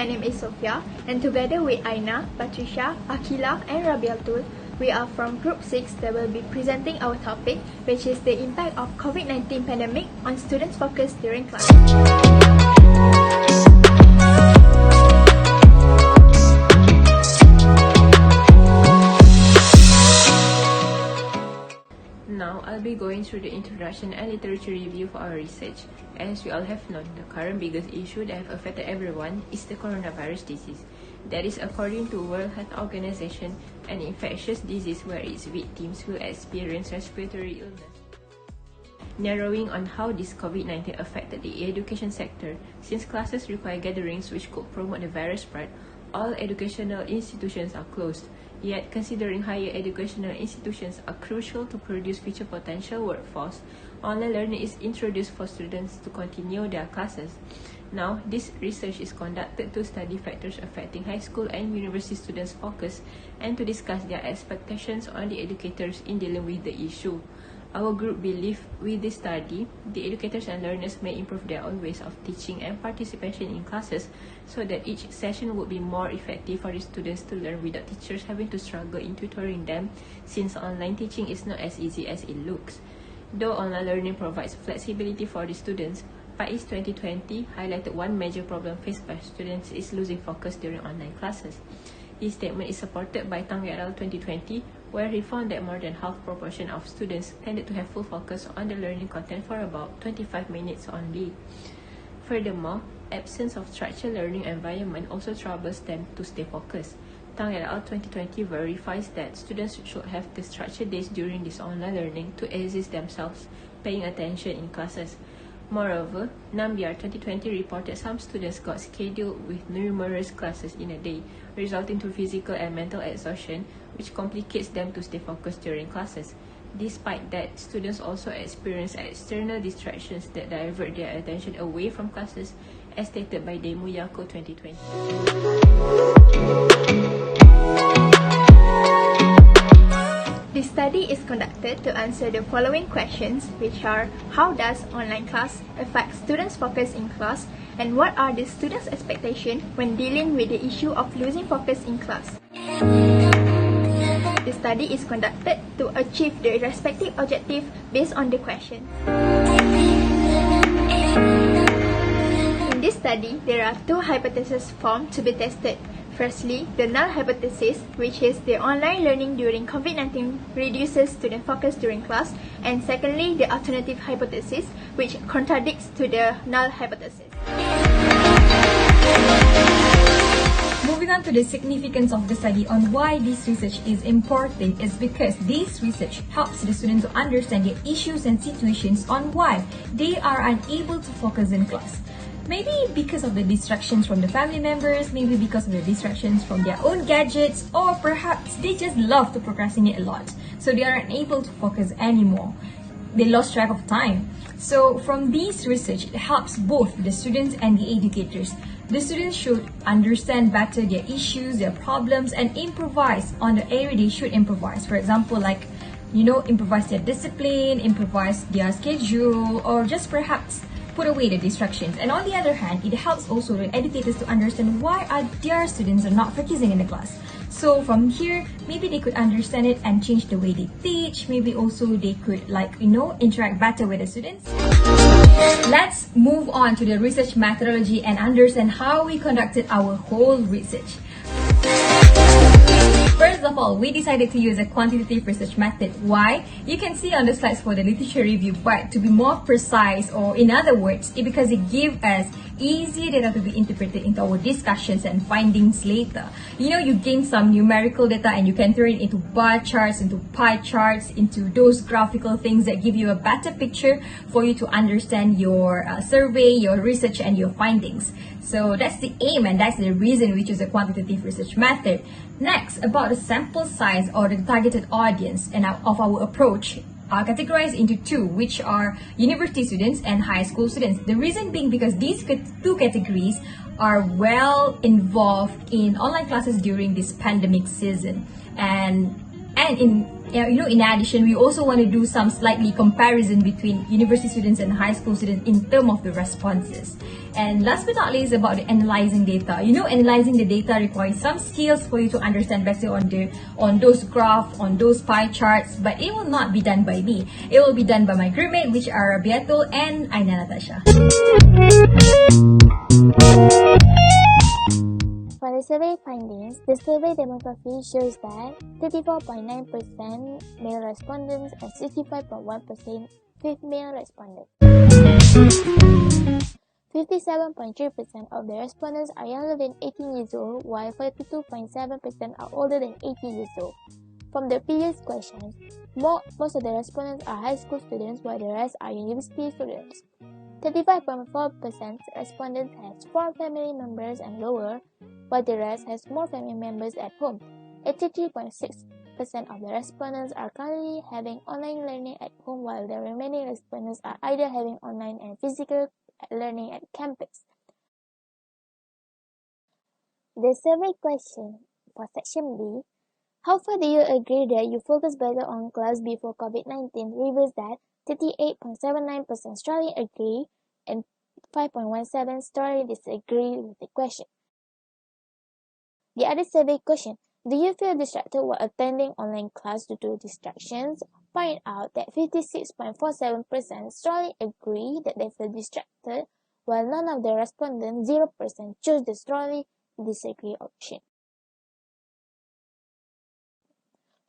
my name is Sofia, and together with Nurbatrisyia Aqilah and Rabbiatul, we are from Group 6 that will be presenting our topic, which is the impact of COVID-19 pandemic on students' focus during class. Now, I'll be going through the introduction and literature review for our research. As we all have known, the current biggest issue that have affected everyone is the coronavirus disease. That is according to World Health Organization, an infectious disease where its victims will experience respiratory illness. Narrowing on how this COVID-19 affected the education sector, since classes require gatherings which could promote the virus spread, all educational institutions are closed. Yet, considering higher educational institutions are crucial to produce future potential workforce, online learning is introduced for students to continue their classes. Now, this research is conducted to study factors affecting high school and university students' focus and to discuss their expectations on the educators in dealing with the issue. Our group believes with this study, the educators and learners may improve their own ways of teaching and participation in classes so that each session would be more effective for the students to learn without teachers having to struggle in tutoring them, since online teaching is not as easy as it looks. Though online learning provides flexibility for the students, PAIS 2020 highlighted one major problem faced by students is losing focus during online classes. This statement is supported by Untitled 2020, where he found that more than half proportion of students tended to have full focus on the learning content for about 25 minutes only. Furthermore, absence of structured learning environment also troubles them to stay focused. Untitled 2020 verifies that students should have the structured days during this online learning to assist themselves paying attention in classes. Moreover, Nambiar 2020 reported some students got scheduled with numerous classes in a day, resulting to physical and mental exhaustion, which complicates them to stay focused during classes. Despite that, students also experience external distractions that divert their attention away from classes, as stated by Demuyako 2020. This study is conducted to answer the following questions, which are: how does online class affect students' focus in class, and what are the students' expectations when dealing with the issue of losing focus in class? The study is conducted to achieve the respective objective based on the question. In this study, there are two hypotheses formed to be tested. Firstly, the null hypothesis, which is the online learning during COVID-19 reduces student focus during class, and secondly, the alternative hypothesis, which contradicts to the null hypothesis. Moving on to the significance of the study on why this research is important is because this research helps the students to understand the issues and situations on why they are unable to focus in class. Maybe because of the distractions from the family members, maybe because of the distractions from their own gadgets, or perhaps they just love to procrastinate a lot, so they are unable to focus anymore. They lost track of time. So from this research, it helps both the students and the educators. The students should understand better their issues, their problems, and improvise on the area they should improvise. For example, like, improvise their discipline, improvise their schedule, or just perhaps put away the distractions. And on the other hand, it helps also the educators to understand why their students are not focusing in the class. So from here, maybe they could understand it and change the way they teach. Maybe also they could interact better with the students. Let's move on to the research methodology and understand how we conducted our whole research. First of all, we decided to use a quantitative research method. Why? You can see on the slides for the literature review, but to be more precise, or in other words, because it gives us easy data to be interpreted into our discussions and findings later. You gain some numerical data and you can turn it into bar charts, into pie charts, into those graphical things that give you a better picture for you to understand your survey, your research, and your findings. So that's the aim, and that's the reason we choose a quantitative research method. Next, about the sample size or the targeted audience and of our approach are categorized into two, which are university students and high school students. The reason being because these two categories are well involved in online classes during this pandemic season, and in in addition, we also want to do some slightly comparison between university students and high school students in terms of the responses. And last but not least, about the analyzing data. Analyzing the data requires some skills for you to understand better on those graphs, on those pie charts, but it will not be done by me. It will be done by my groupmate, which are Rabbiatul and Nuraina Natasha. For the survey findings, the survey demography shows that 34.9% male respondents and 65.1% female respondents. 57.3% of the respondents are younger than 18 years old, while 42.7% are older than 18 years old. From the previous questions, most of the respondents are high school students, while the rest are university students. 35.4% respondents has 4 family members and lower, while the rest has more family members at home. 83.6% of the respondents are currently having online learning at home, while the remaining respondents are either having online and physical learning at campus. The survey question for section B: how far do you agree that you focus better on class before COVID-19? Reveals that 38.79% strongly agree and 5.17% strongly disagree with the question. The other survey question: do you feel distracted while attending online class due to distractions? Find out that 56.47% strongly agree that they feel distracted, while none of the respondents, 0%, chose the strongly disagree option.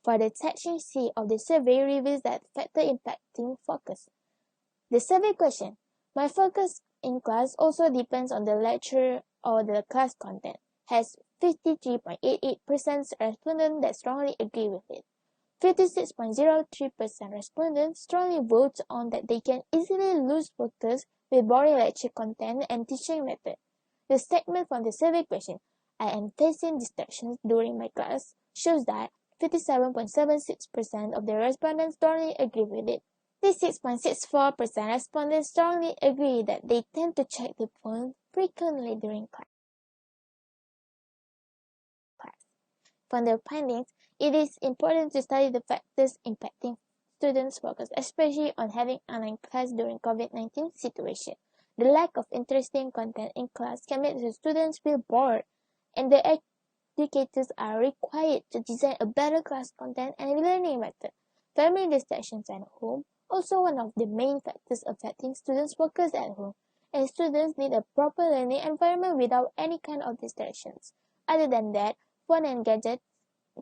For the section C of the survey reveals that factor impacting focus. The survey question: my focus in class also depends on the lecture or the class content, has 53.88% respondents that strongly agree with it. 56.03% respondents strongly vote on that they can easily lose focus with boring lecture content and teaching method. The statement from the survey question, I am facing distractions during my class, shows that 57.76% of the respondents strongly agree with it. 36.64% respondents strongly agree that they tend to check their phone frequently during class. From the findings, it is important to study the factors impacting students' focus, especially on having online class during COVID-19 situation. The lack of interesting content in class can make the students feel bored, and the educators are required to design a better class content and learning method. Family distractions at home also one of the main factors affecting students' focus at home, and students need a proper learning environment without any kind of distractions. Other than that, phone and gadgets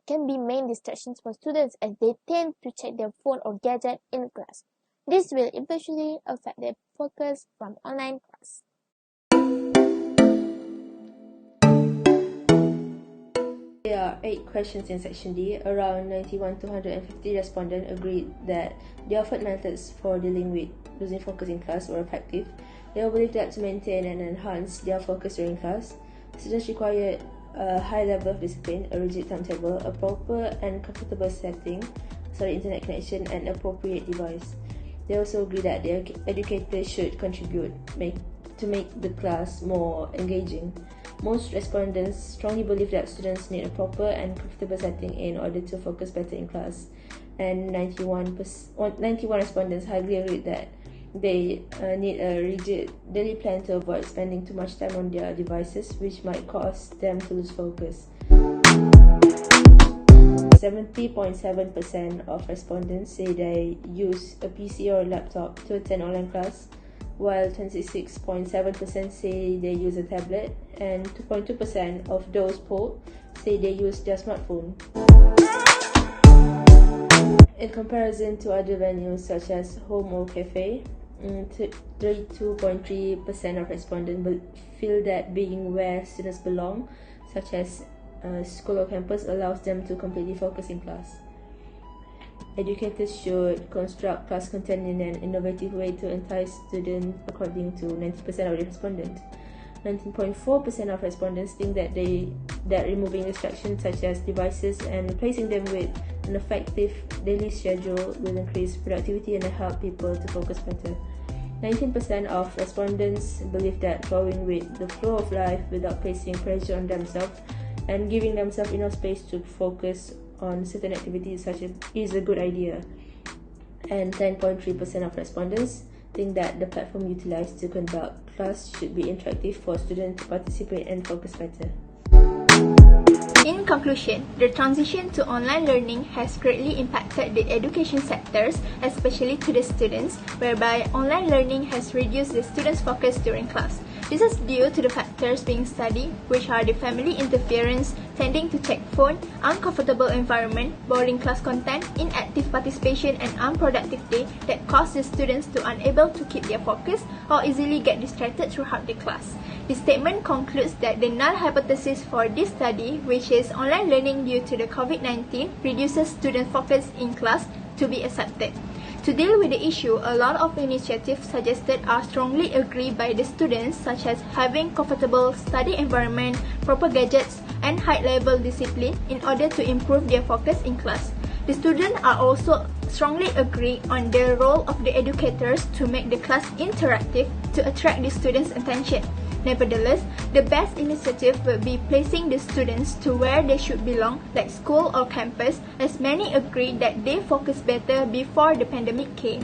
can be main distractions for students as they tend to check their phone or gadget in class. This will eventually affect their focus from online class. There are 8 questions in section D. Around 91 to 150 respondents agreed that the offered methods for dealing with losing focus in class were effective. They believe that to maintain and enhance their focus during class, students required a high level of discipline, a rigid timetable, a proper and comfortable setting, internet connection, and appropriate device. They also agree that the educators should contribute to make the class more engaging. Most respondents strongly believe that students need a proper and comfortable setting in order to focus better in class, and 91 respondents highly agreed that they need a rigid daily plan to avoid spending too much time on their devices, which might cause them to lose focus. 70.7% of respondents say they use a PC or a laptop to attend online class, while 26.7% say they use a tablet, and 2.2% of those polled say they use their smartphone. In comparison to other venues such as home or cafe, 32.3% of respondents feel that being where students belong, such as school or campus, allows them to completely focus in class. Educators should construct class content in an innovative way to entice students, according to 90% of the respondents. 19.4% of respondents think that removing distractions such as devices and replacing them with an effective daily schedule will increase productivity and help people to focus better. 19% of respondents believe that flowing with the flow of life without placing pressure on themselves and giving themselves enough space to focus on certain activities such as is a good idea. And 10.3% of respondents think that the platform utilized to conduct class should be interactive for students to participate and focus better. In conclusion, the transition to online learning has greatly impacted the education sectors, especially to the students, whereby online learning has reduced the students' focus during class. This is due to the factors being studied, which are the family interference, tending to check phone, uncomfortable environment, boring class content, inactive participation, and unproductive day that cause the students to unable to keep their focus or easily get distracted throughout the class. The statement concludes that the null hypothesis for this study, which is online learning due to the COVID-19, reduces student focus in class, to be accepted. To deal with the issue, a lot of initiatives suggested are strongly agreed by the students, such as having comfortable study environment, proper gadgets, and high-level discipline in order to improve their focus in class. The students are also strongly agreed on the role of the educators to make the class interactive to attract the students' attention. Nevertheless, the best initiative will be placing the students to where they should belong, like school or campus, as many agree that they focused better before the pandemic came.